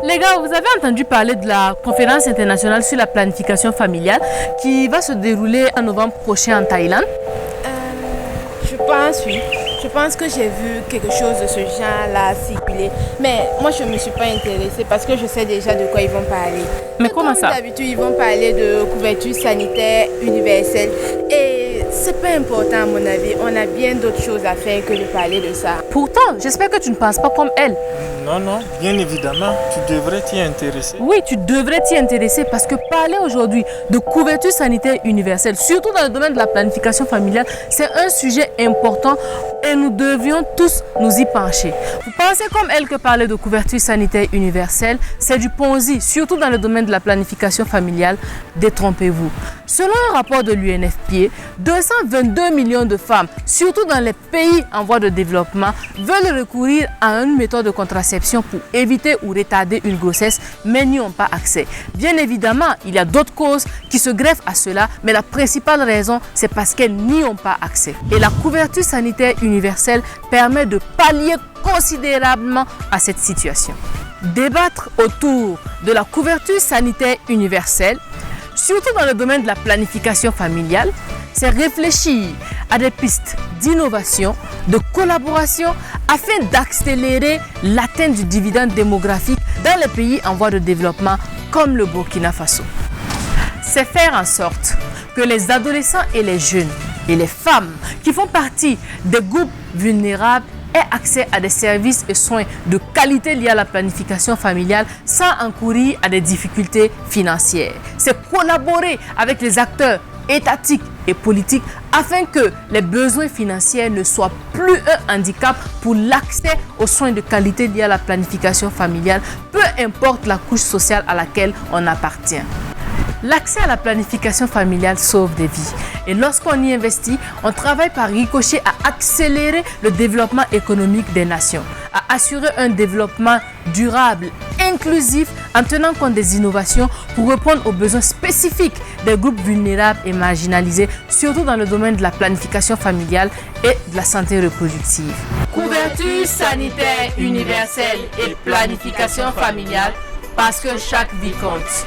Les gars, vous avez entendu parler de la conférence internationale sur la planification familiale qui va se dérouler en novembre prochain en Thaïlande? Je pense, oui. Je pense que j'ai vu quelque chose de ce genre-là circuler. Mais moi, je ne me suis pas intéressée parce que je sais déjà de quoi ils vont parler. Mais comment ça? D'habitude, ils vont parler de couverture sanitaire universelle. Et c'est pas important à mon avis. On a bien d'autres choses à faire que de parler de ça. Pourtant, j'espère que tu ne penses pas comme elle. Non, bien évidemment, tu devrais t'y intéresser. Oui, tu devrais t'y intéresser parce que parler aujourd'hui de couverture sanitaire universelle, surtout dans le domaine de la planification familiale, c'est un sujet important et nous devions tous nous y pencher. Vous pensez comme elle que parler de couverture sanitaire universelle, c'est du Ponzi, surtout dans le domaine de la planification familiale? Détrompez-vous. Selon un rapport de l'UNFPA, 222 millions de femmes, surtout dans les pays en voie de développement, veulent recourir à une méthode de contraception pour éviter ou retarder une grossesse, mais n'y ont pas accès. Bien évidemment, il y a d'autres causes qui se greffent à cela, mais la principale raison, c'est parce qu'elles n'y ont pas accès. Et la couverture sanitaire universelle permet de pallier considérablement à cette situation. Débattre autour de la couverture sanitaire universelle, surtout dans le domaine de la planification familiale, c'est réfléchir à des pistes d'innovation, de collaboration afin d'accélérer l'atteinte du dividende démographique dans les pays en voie de développement comme le Burkina Faso. C'est faire en sorte que les adolescents et les jeunes et les femmes qui font partie des groupes vulnérables aient accès à des services et soins de qualité liés à la planification familiale sans encourir à des difficultés financières. C'est collaborer avec les acteurs étatiques et politiques afin que les besoins financiers ne soient plus un handicap pour l'accès aux soins de qualité liés à la planification familiale, peu importe la couche sociale à laquelle on appartient. L'accès à la planification familiale sauve des vies. Et lorsqu'on y investit, on travaille par ricochet à accélérer le développement économique des nations, à assurer un développement durable, inclusif, en tenant compte des innovations pour répondre aux besoins spécifiques des groupes vulnérables et marginalisés, surtout dans le domaine de la planification familiale et de la santé reproductive. Couverture sanitaire universelle et planification familiale, parce que chaque vie compte.